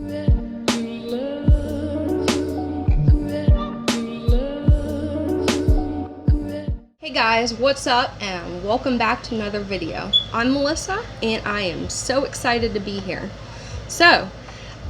Hey guys, what's up and welcome back to another video. I'm Melissa and I am so excited to be here. So,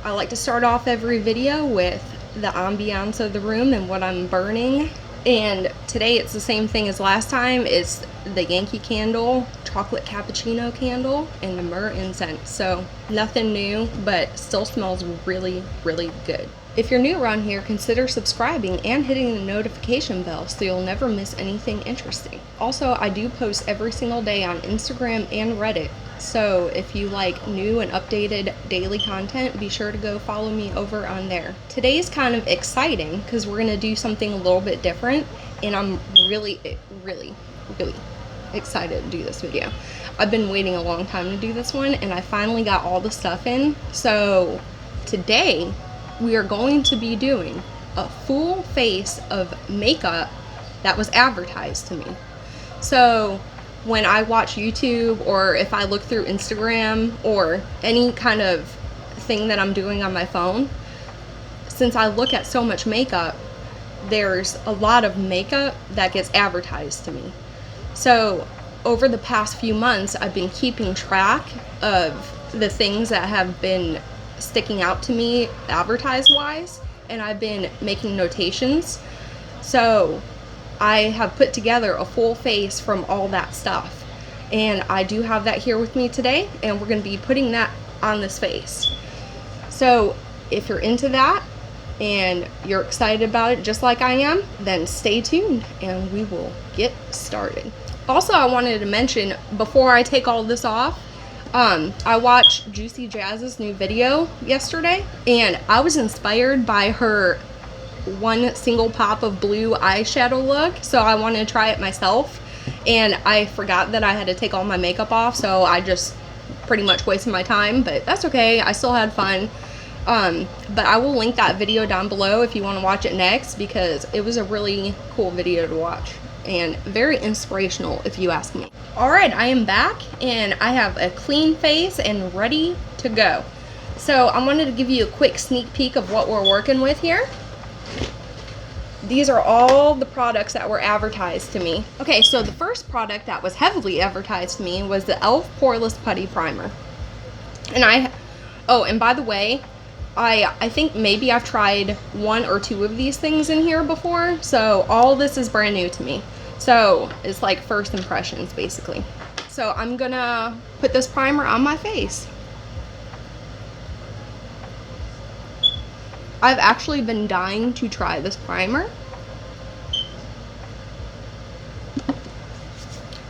I like to start off every video with the ambiance of the room and what I'm burning. And today it's the same thing as last time. It's the Yankee candle, chocolate cappuccino candle, and the myrrh incense. So nothing new, but still smells really, really good. If you're new around here, consider subscribing and hitting the notification bell so you'll never miss anything interesting. Also, I do post every single day on Instagram and Reddit. So if you like new and updated daily content, be sure to go follow me over on there. Today's kind of exciting because we're going to do something a little bit different, and I'm really excited to do this video. I've been waiting a long time to do this one, and I finally got all the stuff in. So today we are going to be doing a full face of makeup that was advertised to me. So when I watch YouTube, or if I look through Instagram or any kind of thing that I'm doing on my phone, since I look at so much makeup, there's a lot of makeup that gets advertised to me. So over the past few months, I've been keeping track of the things that have been sticking out to me advertised wise, and I've been making notations. So I have put together a full face from all that stuff, and I do have that here with me today, and we're going to be putting that on this face. So if you're into that and you're excited about it just like I am, then stay tuned and we will get started. Also, I wanted to mention before I take all this off, I watched Juicy Jazz's new video yesterday, and I was inspired by her one single pop of blue eyeshadow look, so I wanted to try it myself, and I forgot that I had to take all my makeup off, so I just pretty much wasted my time, but that's okay. I still had fun. But I will link that video down below if you want to watch it next, because it was a really cool video to watch and very inspirational if you ask me. Alright, I am back and I have a clean face and ready to go. So I wanted to give you a quick sneak peek of what we're working with here. These are all the products that were advertised to me. Okay, so the first product that was heavily advertised to me was the e.l.f. Poreless Putty Primer. And and by the way, I think maybe I've tried one or two of these things in here before, so all this is brand new to me. So it's like first impressions basically. So I'm gonna put this primer on my face. I've actually been dying to try this primer.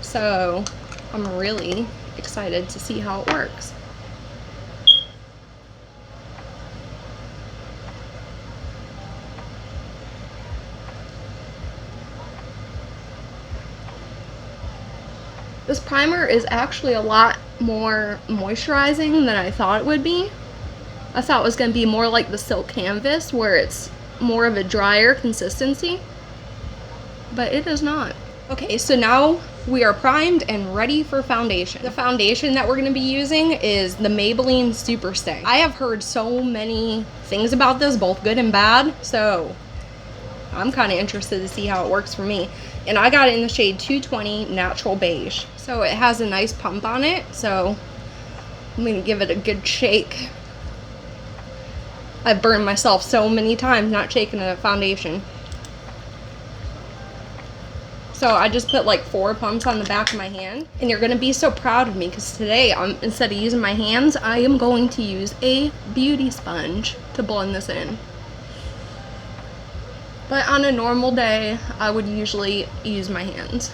So I'm really excited to see how it works. This primer is actually a lot more moisturizing than I thought it would be. I thought it was going to be more like the Silk Canvas, where it's more of a drier consistency, but it is not. Okay, so now we are primed and ready for foundation. The foundation that we're going to be using is the Maybelline Super Stay. I have heard so many things about this, both good and bad, so I'm kind of interested to see how it works for me. And I got it in the shade 220 Natural Beige. So it has a nice pump on it, so I'm going to give it a good shake. I've burned myself so many times not shaking a foundation. So I just put like 4 pumps on the back of my hand. And you're going to be so proud of me, because today, instead of using my hands, I am going to use a beauty sponge to blend this in. But on a normal day, I would usually use my hands.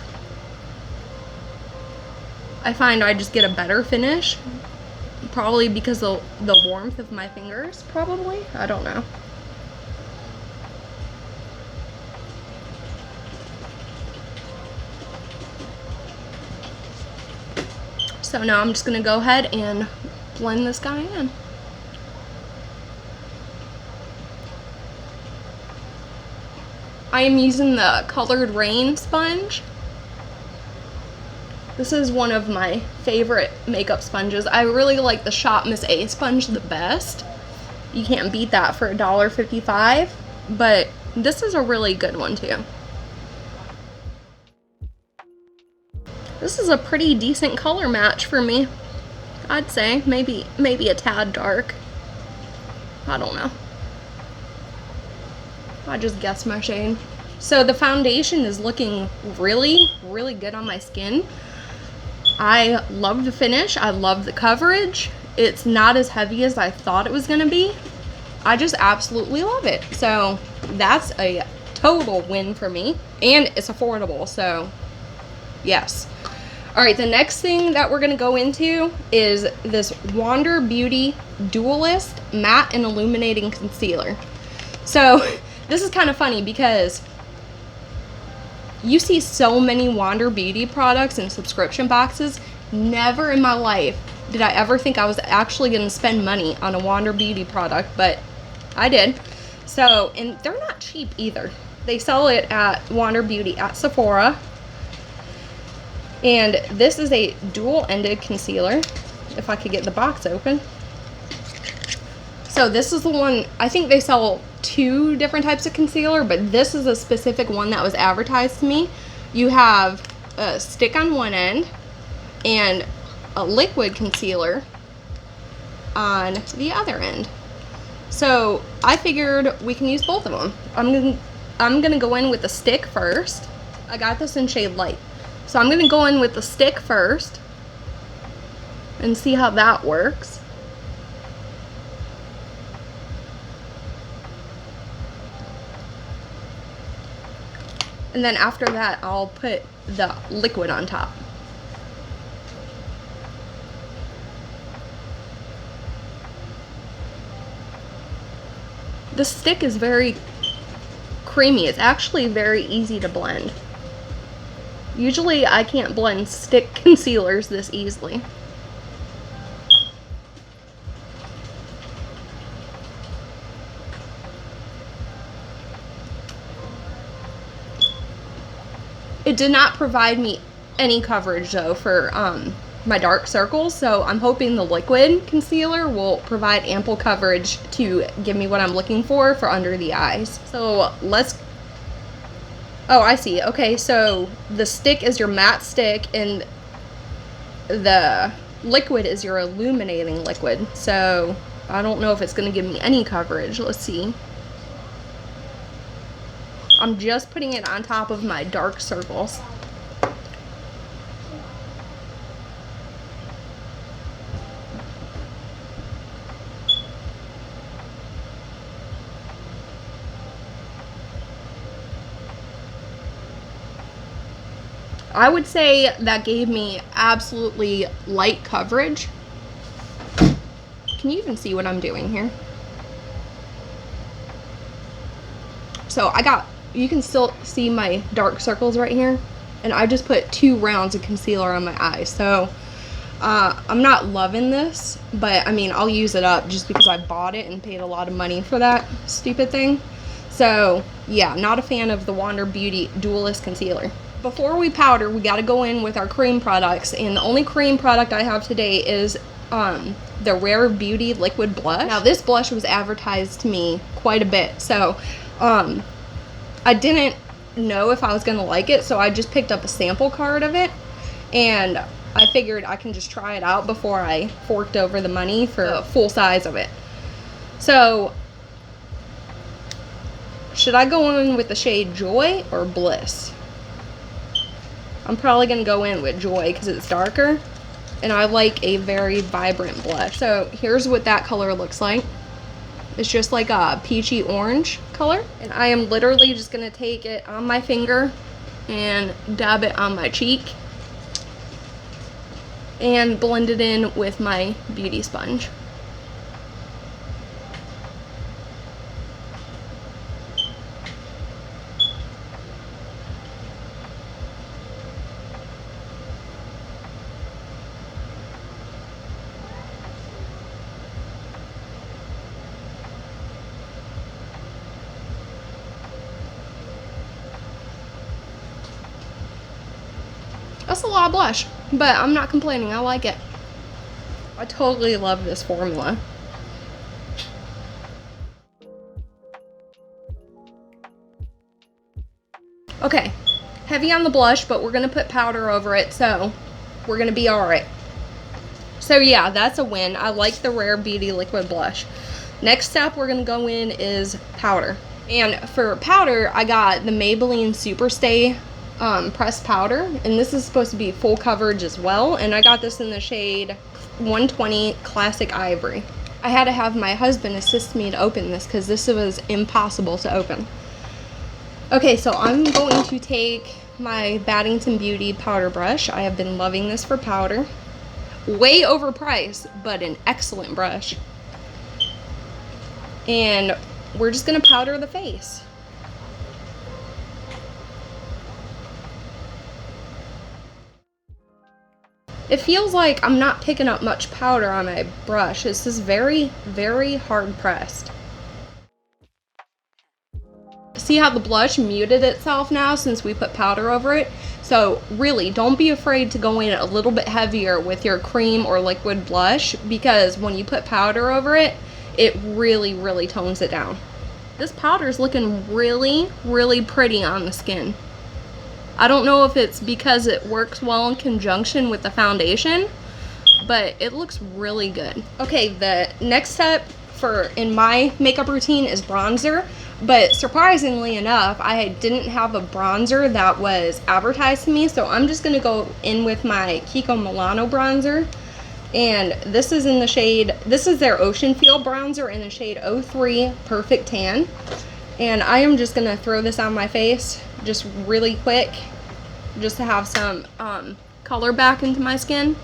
I find I just get a better finish, probably because of the warmth of my fingers, probably. I don't know. So now I'm just going to go ahead and blend this guy in. I am using the Colored Rain sponge. This is one of my favorite makeup sponges. I really like the Shop Miss A sponge the best. You can't beat that for $1.55, but this is a really good one too. This is a pretty decent color match for me, I'd say. Maybe a tad dark. I don't know. I just guessed my shade. So the foundation is looking really, really good on my skin. I love the finish. I love the coverage. It's not as heavy as I thought it was gonna be. I just absolutely love it. So that's a total win for me. And it's affordable, so yes. All right, the next thing that we're gonna go into is this Wander Beauty Dualist Matte and Illuminating Concealer. So this is kind of funny because you see so many Wander Beauty products in subscription boxes. Never in my life did I ever think I was actually gonna spend money on a Wander Beauty product, but I did. So, and they're not cheap either. They sell it at Wander Beauty at Sephora. And this is a dual-ended concealer, if I could get the box open. So this is the one, I think they sell 2 different types of concealer, but this is a specific one that was advertised to me. You have a stick on one end and a liquid concealer on the other end. So I figured we can use both of them. I'm gonna go in with the stick first. I got this in shade light. So I'm gonna go in with the stick first and see how that works. And then after that, I'll put the liquid on top. The stick is very creamy. It's actually very easy to blend. Usually I can't blend stick concealers this easily. It did not provide me any coverage though for my dark circles, so I'm hoping the liquid concealer will provide ample coverage to give me what I'm looking for under the eyes. So let's, oh, I see. Okay, so the stick is your matte stick and the liquid is your illuminating liquid. So I don't know if it's gonna give me any coverage. Let's see. I'm just putting it on top of my dark circles. I would say that gave me absolutely light coverage. Can you even see what I'm doing here? So you can still see my dark circles right here, and I just put 2 rounds of concealer on my eyes. So I'm not loving this, but I mean, I'll use it up just because I bought it and paid a lot of money for that stupid thing. So yeah, not a fan of the Wander Beauty Dualist Concealer. Before we powder, we gotta go in with our cream products, and the only cream product I have today is the Rare Beauty Liquid Blush. Now this blush was advertised to me quite a bit, so I didn't know if I was gonna like it, so I just picked up a sample card of it, and I figured I can just try it out before I forked over the money for a full size of it. So should I go in with the shade Joy or Bliss? I'm probably gonna go in with Joy because it's darker and I like a very vibrant blush. So here's what that color looks like. It's just like a peachy orange color, and I am literally just gonna take it on my finger and dab it on my cheek and blend it in with my beauty sponge. That's a lot of blush, but I'm not complaining. I like it. I totally love this formula. Okay, heavy on the blush, but we're gonna put powder over it, so we're gonna be all right. So yeah, that's a win. I like the Rare Beauty liquid blush. Next step we're gonna go in is powder. And for powder, I got the Maybelline Superstay pressed powder, and this is supposed to be full coverage as well, and I got this in the shade 120 Classic Ivory. I had to have my husband assist me to open this because this was impossible to open. Okay, so I'm going to take my Baddington Beauty powder brush. I have been loving this for powder. Way overpriced, but an excellent brush. And we're just gonna powder the face. It feels like I'm not picking up much powder on my brush. This is very, very hard pressed. See how the blush muted itself now since we put powder over it? So really, don't be afraid to go in a little bit heavier with your cream or liquid blush, because when you put powder over it, it really, really tones it down. This powder is looking really, really pretty on the skin. I don't know if it's because it works well in conjunction with the foundation, but it looks really good. Okay, the next step in my makeup routine is bronzer, but surprisingly enough, I didn't have a bronzer that was advertised to me, so I'm just gonna go in with my Kiko Milano bronzer. And this is in the shade, this is their Ocean Feel bronzer in the shade 03 Perfect Tan. And I am just gonna throw this on my face just really quick, just to have some color back into my skin.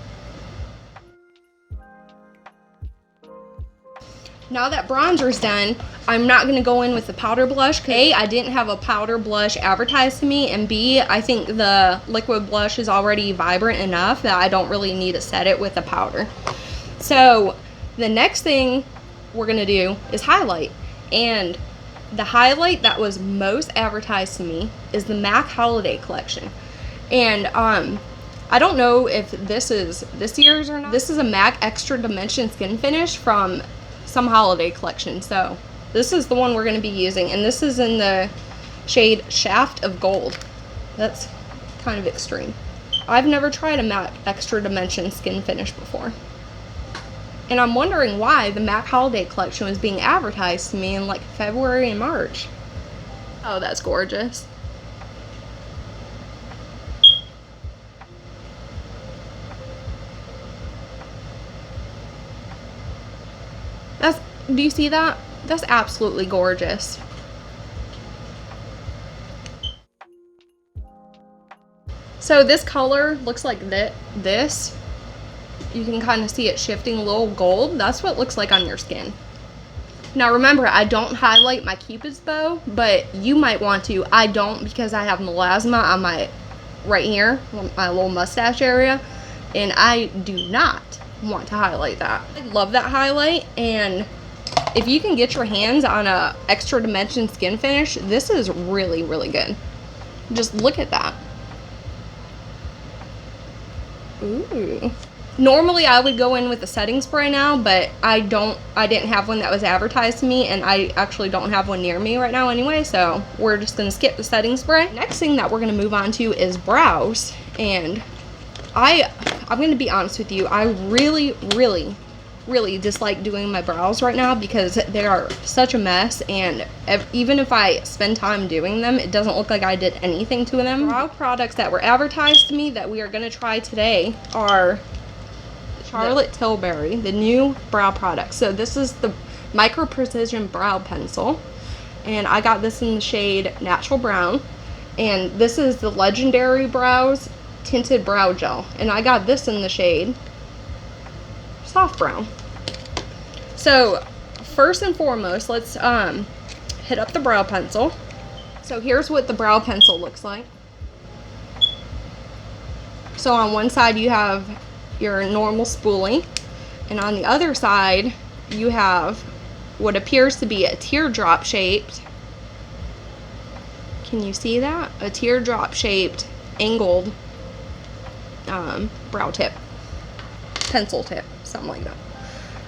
Now that bronzer's done, I'm not gonna go in with the powder blush. A, I didn't have a powder blush advertised to me, and B, I think the liquid blush is already vibrant enough that I don't really need to set it with a powder. So the next thing we're gonna do is highlight. And the highlight that was most advertised to me is the MAC Holiday Collection. And I don't know if this is this year's or not. This is a MAC Extra Dimension Skin Finish from some holiday collection. So this is the one we're going to be using, and this is in the shade Shaft of Gold. That's kind of extreme. I've never tried a MAC Extra Dimension Skin Finish before, and I'm wondering why the MAC Holiday Collection was being advertised to me in like February and March. Oh, that's gorgeous. Do you see that? That's absolutely gorgeous. So this color looks like this. You can kind of see it shifting a little gold. That's what it looks like on your skin. Now remember, I don't highlight my Cupid's bow, but you might want to. I don't, because I have melasma on my right here, my little mustache area, and I do not want to highlight that. I love that highlight, and if you can get your hands on a Extra Dimension Skin Finish, this is really, really good. Just look at that. Ooh. Normally I would go in with a setting spray now, but I didn't have one that was advertised to me, and I actually don't have one near me right now anyway, so we're just gonna skip the setting spray. Next thing that we're gonna move on to is brows, and I'm gonna be honest with you, I really, really, really dislike doing my brows right now because they are such a mess, and even if I spend time doing them, it doesn't look like I did anything to them. Brow products that were advertised to me that we are going to try today are Charlotte Tilbury, the new brow product. So this is the Micro Precision Brow Pencil, and I got this in the shade Natural Brown, and this is the Legendary Brows Tinted Brow Gel, and I got this in the shade Soft Brown. So first and foremost, let's hit up the brow pencil. So here's what the brow pencil looks like. So on one side you have your normal spoolie, and on the other side you have what appears to be a teardrop shaped, can you see that? A teardrop shaped angled brow tip, pencil tip, something like that.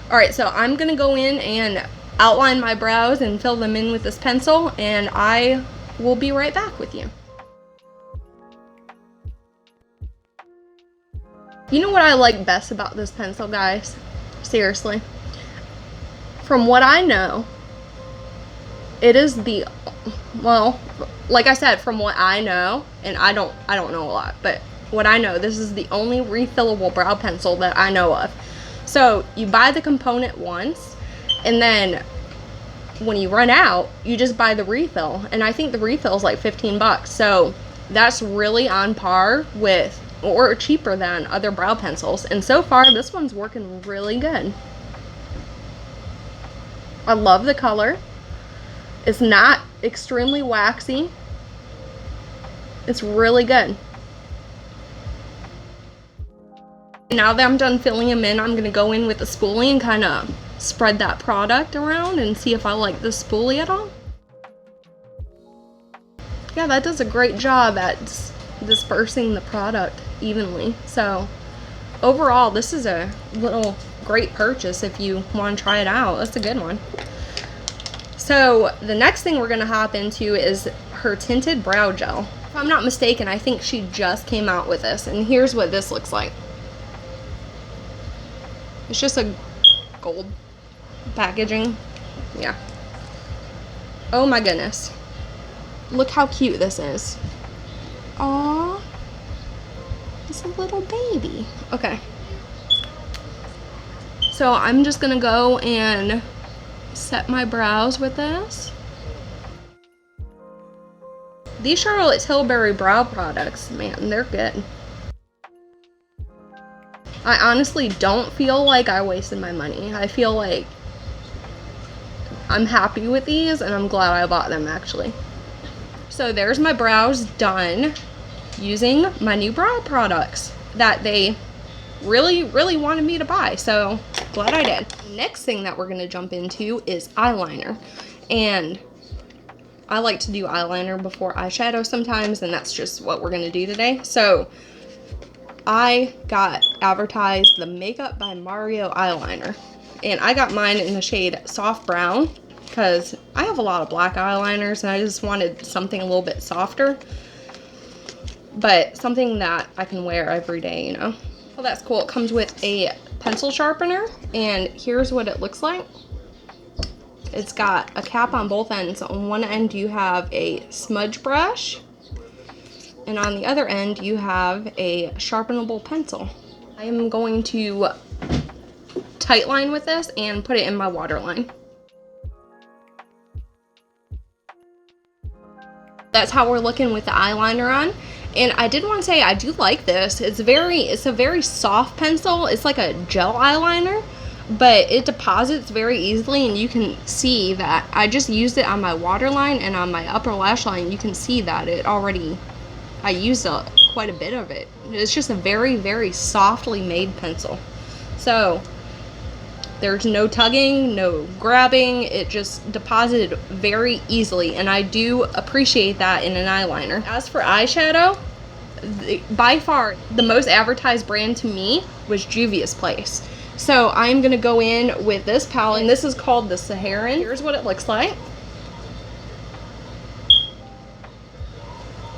Alright, so I'm gonna go in and outline my brows and fill them in with this pencil, and I will be right back with you. You know what I like best about this pencil, guys? Seriously. From what I know, it is the, well, like I said, from what I know, and I don't know a lot, but what I know, this is the only refillable brow pencil that I know of. So you buy the component once, and then when you run out, you just buy the refill, and I think the refill is like 15 bucks. So that's really on par with, or cheaper than, other brow pencils. And so far, this one's working really good. I love the color. It's not extremely waxy. It's really good. Now that I'm done filling them in, I'm going to go in with a spoolie and kind of spread that product around and see if I like the spoolie at all. Yeah, that does a great job at dispersing the product evenly. So overall, this is a little great purchase if you want to try it out. That's a good one. So the next thing we're going to hop into is her tinted brow gel. If I'm not mistaken, I think she just came out with this, and here's what this looks like. It's just a gold packaging. Yeah. Oh my goodness. Look how cute this is. Aww. It's a little baby. Okay. So I'm just gonna go and set my brows with this. These Charlotte Tilbury brow products, man, they're good. I honestly don't feel like I wasted my money. I feel like I'm happy with these, and I'm glad I bought them, actually. So there's my brows done using my new brow products that they really wanted me to buy, so glad I did. Next thing that we're going to jump into is eyeliner, and I like to do eyeliner before eyeshadow sometimes, and that's just what we're going to do today. So I got Advertised the Makeup by Mario eyeliner, and I got mine in the shade Soft Brown because I have a lot of black eyeliners and I just wanted something a little bit softer, but something that I can wear every day, you know. Well, that's cool. It comes with a pencil sharpener, and here's what it looks like. It's got a cap on both ends. On one end you have a smudge brush, and on the other end you have a sharpenable pencil. I am going to tightline with this and put it in my waterline. That's how we're looking with the eyeliner on. And I did want to say I do like this. It's a very soft pencil. It's like a gel eyeliner, but it deposits very easily, and you can see that I just used it on my waterline and on my upper lash line. You can see that I used quite a bit of it. It's just a very softly made pencil. So there's no tugging, no grabbing. It just deposited very easily, and I do appreciate that in an eyeliner. As for eyeshadow, by far the most advertised brand to me was Juvia's Place. So I'm gonna go in with this palette, and this is called the Saharan. Here's what it looks like.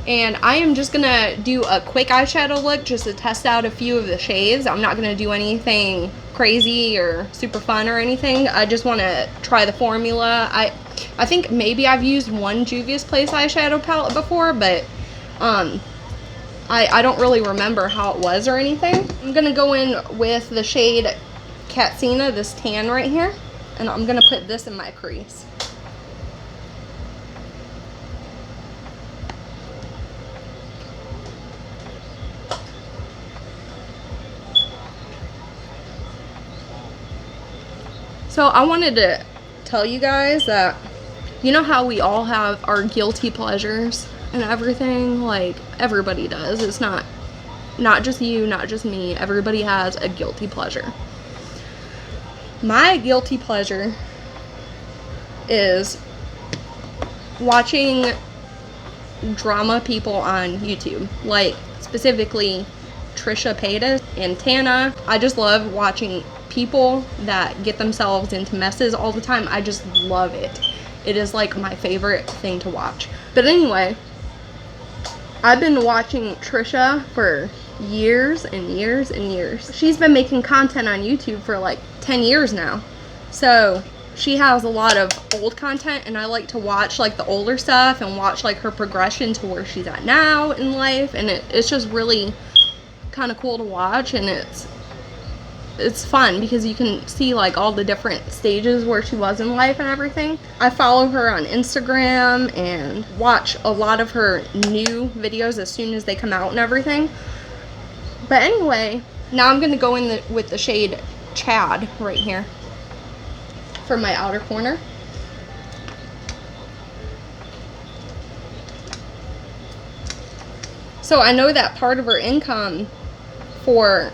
And I am just gonna do a quick eyeshadow look just to test out a few of the shades. I'm not gonna do anything crazy or super fun or anything. I just wanna try the formula. I think maybe I've used one Juvia's Place eyeshadow palette before, but I don't really remember how it was or anything. I'm gonna go in with the shade Katsina, this tan right here, and I'm gonna put this in my crease. So I wanted to tell you guys that, you know how we all have our guilty pleasures and everything? Like, everybody does. It's not just you, not just me. Everybody has a guilty pleasure. My guilty pleasure is watching drama people on YouTube, like specifically Trisha Paytas and Tana. I just love watching people that get themselves into messes all the time. I just love it. It is like my favorite thing to watch. But anyway, I've been watching Trisha for years and years and years. She's been making content on YouTube for like 10 years now. So she has a lot of old content, and I like to watch like the older stuff and watch like her progression to where she's at now in life, and it's just really kind of cool to watch, and it's fun because you can see like all the different stages where she was in life and everything. I follow her on Instagram and watch a lot of her new videos as soon as they come out and everything. But anyway, now I'm going to go in with the shade Chad right here for my outer corner. So I know that part of her income for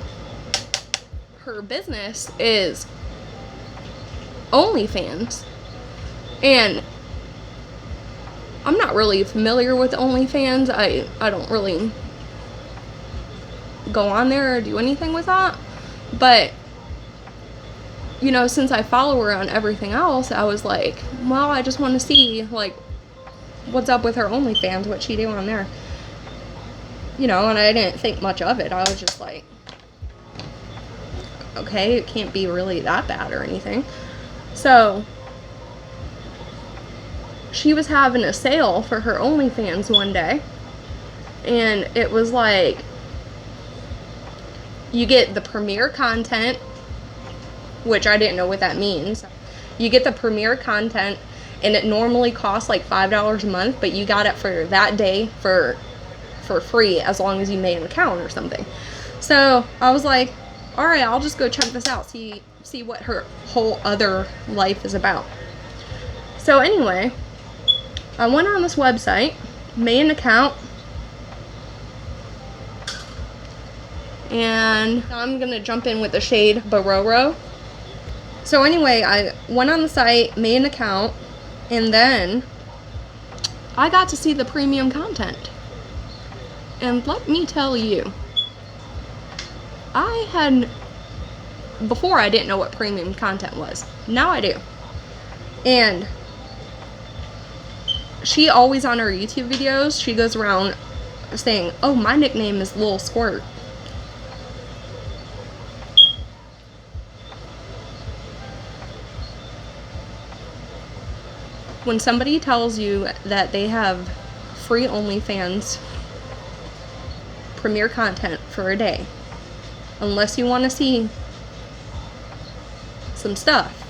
her business is OnlyFans, and I'm not really familiar with OnlyFans. I don't really go on there or do anything with that, but you know, since I follow her on everything else, I was like, well, I just want to see like what's up with her OnlyFans, what she do on there, you know. And I didn't think much of it. I was just like, okay, it can't be really that bad or anything. So she was having a sale for her OnlyFans one day, and it was like, you get the premiere content, which I didn't know what that means. You get the premiere content, and it normally costs like $5 a month, but you got it for that day for free as long as you made an account or something. So I was like, all right, I'll just go check this out, see what her whole other life is about. So anyway, I went on this website, made an account, and I'm gonna jump in with the shade Bororo. So anyway, I went on the site, made an account, and then I got to see the premium content. And let me tell you, before I didn't know what premium content was. Now I do. And she always, on her YouTube videos, she goes around saying, oh, my nickname is Lil Squirt. When somebody tells you that they have free OnlyFans premiere content for a day, unless you want to see some stuff.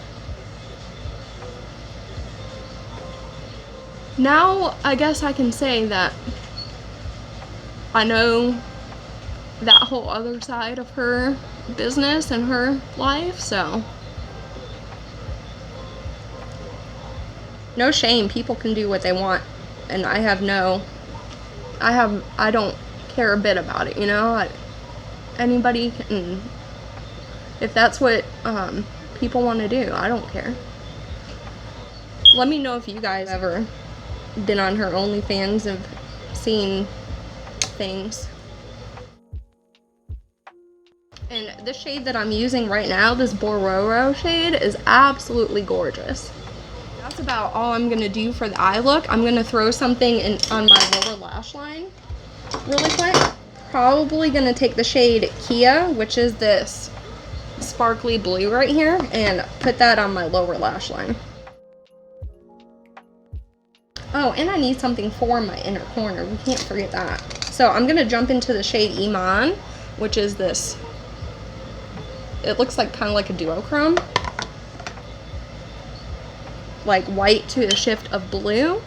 Now, I guess I can say that I know that whole other side of her business and her life, so no shame. People can do what they want, and I don't care a bit about it, you know. Anybody can, if that's what people want to do, I don't care. Let me know if you guys ever been on her OnlyFans and seen things. And this shade that I'm using right now, this Bororo shade, is absolutely gorgeous. That's about all I'm gonna do for the eye look. I'm gonna throw something on my lower lash line really quick. Probably gonna take the shade Kia, which is this sparkly blue right here, and put that on my lower lash line. Oh, and I need something for my inner corner. We can't forget that. So I'm gonna jump into the shade Iman, which is this, it looks like kind of like a duochrome, like white to a shift of blue.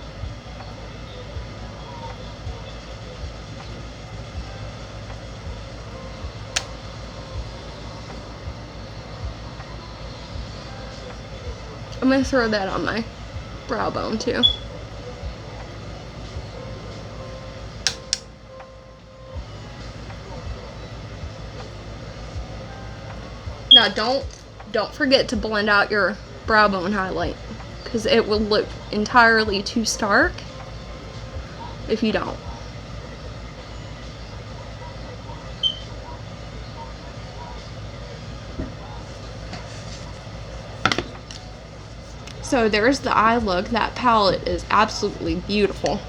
I'm gonna throw that on my brow bone too. Now don't forget to blend out your brow bone highlight, because it will look entirely too stark if you don't. So there's the eye look. That palette is absolutely beautiful.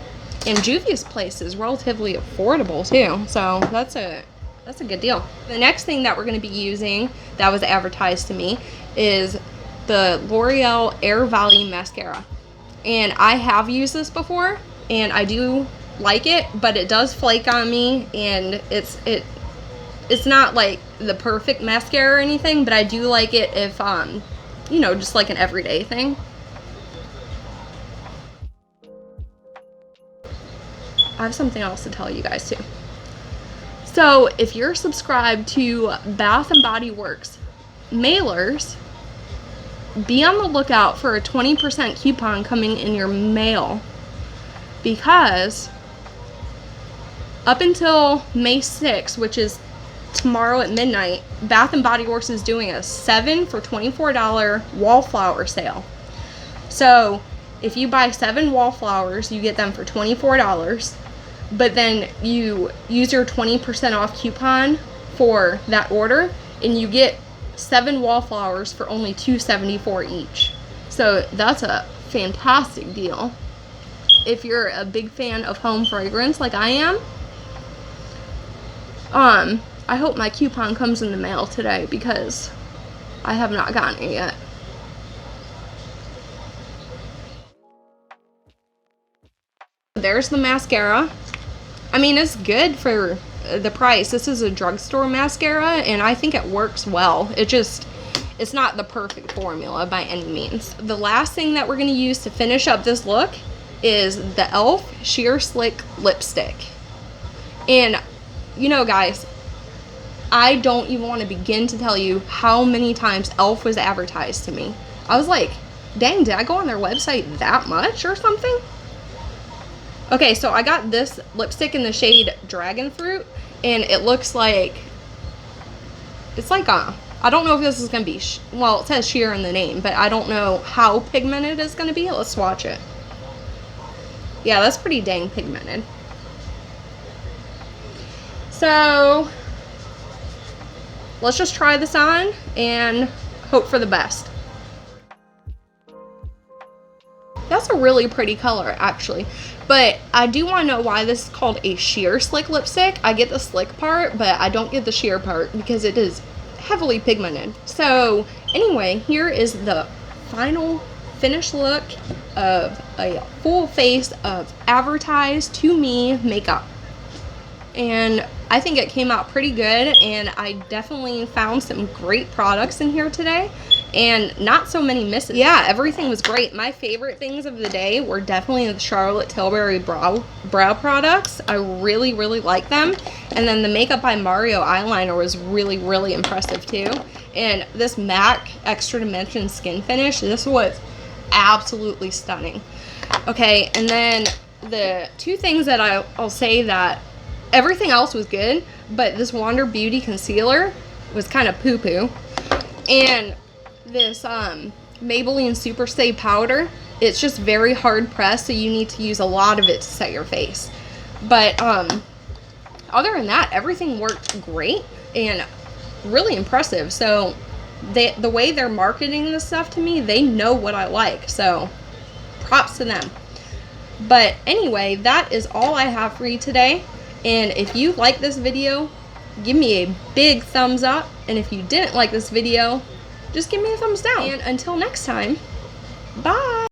And Juvia's place is relatively affordable too. So that's That's a good deal. The next thing that we're going to be using that was advertised to me is the L'Oreal Air Volume Mascara. And I have used this before, and I do like it, but it does flake on me, and it's not like the perfect mascara or anything, but I do like it if, you know, just like an everyday thing. I have something else to tell you guys too. So if you're subscribed to Bath & Body Works mailers, be on the lookout for a 20% coupon coming in your mail, because up until May 6th, which is tomorrow at midnight, Bath & Body Works is doing a 7 for $24 wallflower sale. So if you buy 7 wallflowers, you get them for $24, but then you use your 20% off coupon for that order, and you get 7 wallflowers for only $2.74 each. So that's a fantastic deal. If you're a big fan of home fragrance like I am, I hope my coupon comes in the mail today, because I have not gotten it yet. There's the mascara. I mean, it's good for the price. This is a drugstore mascara, and I think it works well. It's not the perfect formula by any means. The last thing that we're going to use to finish up this look is the e.l.f. Sheer Slick Lipstick. And, you know, guys, I don't even want to begin to tell you how many times e.l.f. was advertised to me. I was like, dang, did I go on their website that much or something? Okay, so I got this lipstick in the shade Dragon Fruit, and it looks like, it's like I don't know if this is going to be, well, it says sheer in the name, but I don't know how pigmented it's going to be. Let's swatch it. Yeah, that's pretty dang pigmented. So let's just try this on and hope for the best. That's a really pretty color, actually. But I do want to know why this is called a sheer slick lipstick. I get the slick part, but I don't get the sheer part because it is heavily pigmented. So anyway, here is the final finished look of a full face of advertised to me makeup. And I think it came out pretty good, and I definitely found some great products in here today and not so many misses. Yeah, everything was great. My favorite things of the day were definitely the Charlotte Tilbury brow products. I really like them. And then the Makeup by Mario eyeliner was really impressive too. And this MAC Extra Dimension Skin Finish, this was absolutely stunning. Okay, and then the two things that I'll say that everything else was good, but this Wander Beauty concealer was kind of poo-poo. And this Maybelline Super Stay powder, it's just very hard pressed, so you need to use a lot of it to set your face. But other than that, everything worked great and really impressive. So the way they're marketing this stuff to me, they know what I like, so props to them. But anyway, that is all I have for you today. And if you like this video, give me a big thumbs up. And if you didn't like this video, just give me a thumbs down. And until next time, bye.